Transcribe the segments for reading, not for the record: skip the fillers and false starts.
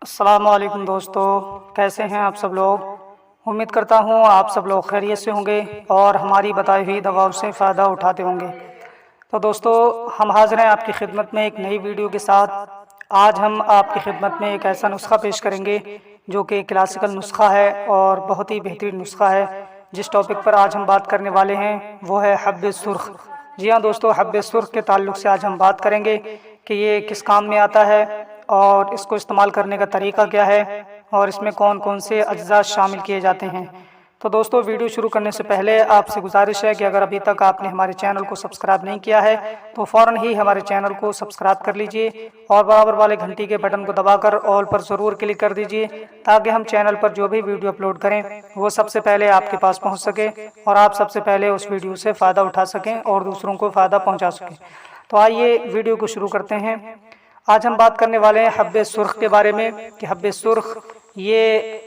अस्सलाम वालेकुम दोस्तों, कैसे हैं आप सब लोग। उम्मीद करता हूँ आप सब लोग खैरियत से होंगे और हमारी बताई हुई दवाओं से फ़ायदा उठाते होंगे। तो दोस्तों, हम हाज़िर हैं आपकी खिदमत में एक नई वीडियो के साथ। आज हम आपकी खिदमत में एक ऐसा नुस्खा पेश करेंगे जो कि क्लासिकल नुस्खा है और बहुत ही बेहतरीन नुस्खा है। जिस टॉपिक पर आज हम बात करने वाले हैं वो है हब्बे सुर्ख। जी हाँ दोस्तों, हब्बे सुर्ख के ताल्लुक़ से आज हम बात करेंगे कि ये किस काम में आता है और इसको इस्तेमाल करने का तरीका क्या है और इसमें कौन कौन से अज्जा शामिल किए जाते हैं। तो दोस्तों, वीडियो शुरू करने से पहले आपसे गुजारिश है कि अगर अभी तक आपने हमारे चैनल को सब्सक्राइब नहीं किया है तो फ़ौरन ही हमारे चैनल को सब्सक्राइब कर लीजिए और बराबर वाले घंटी के बटन को दबाकर ऑल पर ज़रूर क्लिक कर दीजिए ताकि हम चैनल पर जो भी वीडियो अपलोड करें वो सबसे पहले आपके पास पहुँच सके और आप सबसे पहले उस वीडियो से फ़ायदा उठा सकें और दूसरों को फ़ायदा पहुँचा सकें। तो आइए वीडियो को शुरू करते हैं। आज हम बात करने वाले हैं हब्बे सुर्ख के बारे में कि हब्बे सुर्ख ये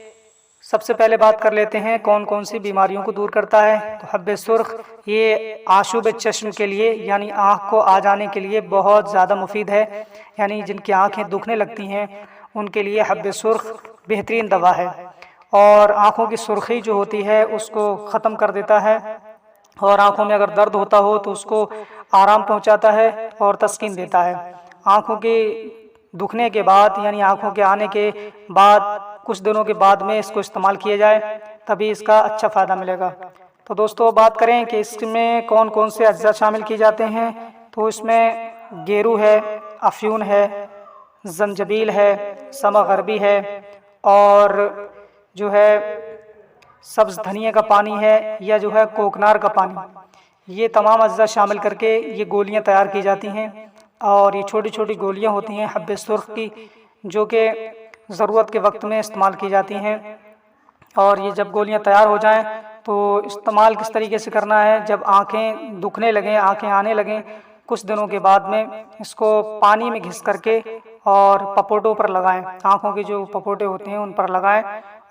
सबसे पहले बात कर लेते हैं कौन कौन सी बीमारियों को दूर करता है। तो हब्बे सुर्ख ये आशूब चश्म के लिए यानी आँख को आ जाने के लिए बहुत ज़्यादा मुफीद है। यानी जिनकी आँखें दुखने लगती हैं उनके लिए हब्बे सुर्ख बेहतरीन दवा है और आँखों की सुर्खी जो होती है उसको ख़त्म कर देता है और आँखों में अगर दर्द होता हो तो उसको आराम पहुँचाता है और तस्कीन देता है। आँखों के दुखने के बाद यानी आँखों के आने के बाद कुछ दिनों के बाद में इसको इस्तेमाल किया जाए तभी इसका अच्छा फ़ायदा मिलेगा। तो दोस्तों, बात करें कि इसमें कौन कौन से अज्जा शामिल किए जाते हैं तो इसमें गेरू है, अफ्यून है, जंजबील है, समा गरबी है और जो है सब्ज़ धनिया का पानी है या जो है कोकनार का पानी। ये तमाम अज्जा शामिल करके ये गोलियां तैयार की जाती हैं और ये छोटी छोटी गोलियां होती हैं हब्बे सुर्ख की जो कि ज़रूरत के वक्त में इस्तेमाल की जाती हैं। और ये जब गोलियां तैयार हो जाएं तो इस्तेमाल किस तरीके से करना है, जब आँखें दुखने लगें, आँखें आने लगें, कुछ दिनों के बाद में इसको पानी में घिस करके और पपोटों पर लगाएं। आँखों के जो पपोटे होते हैं उन पर लगाएं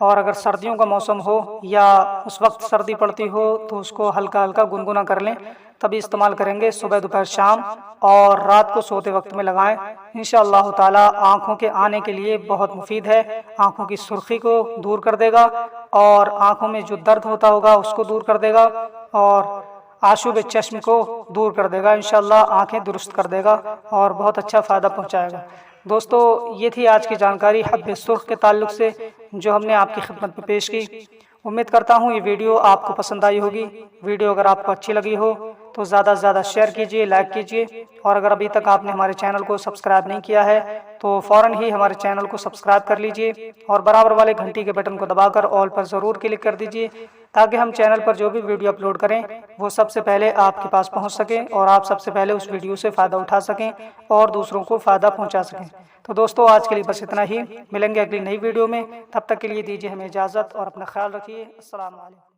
और अगर सर्दियों का मौसम हो या उस वक्त सर्दी पड़ती हो तो उसको हल्का हल्का गुनगुना कर लें, तभी इस्तेमाल करेंगे। सुबह दोपहर शाम और रात को सोते वक्त में लगाएं। इंशाअल्लाह ताला आँखों के आने के लिए बहुत मुफीद है। आँखों की सुर्खी को दूर कर देगा और आँखों में जो दर्द होता होगा उसको दूर कर देगा और आशूब चश्म को दूर कर देगा। इंशाअल्लाह आँखें दुरुस्त कर देगा और बहुत अच्छा फ़ायदा पहुँचाएगा। दोस्तों, ये थी आज की जानकारी हब्बे सुर्ख के ताल्लुक़ से जो हमने आपकी खिदमत में पेश की। उम्मीद करता हूँ ये वीडियो आपको पसंद आई होगी। वीडियो अगर आपको अच्छी लगी हो तो ज़्यादा से ज़्यादा शेयर कीजिए, लाइक कीजिए और अगर अभी तक आपने हमारे चैनल को सब्सक्राइब नहीं किया है तो फ़ौरन ही हमारे चैनल को सब्सक्राइब कर लीजिए और बराबर वाले घंटी के बटन को दबाकर ऑल पर ज़रूर क्लिक कर दीजिए ताकि हम चैनल पर जो भी वीडियो अपलोड करें वो सबसे पहले आपके पास पहुंच सके और आप सबसे पहले उस वीडियो से फ़ायदा उठा सकें और दूसरों को फ़ायदा पहुंचा सकें। तो दोस्तों, आज के लिए बस इतना ही। मिलेंगे अगली नई वीडियो में, तब तक के लिए दीजिए हमें इजाज़त और अपना ख्याल रखिए। अस्सलाम वालेकुम।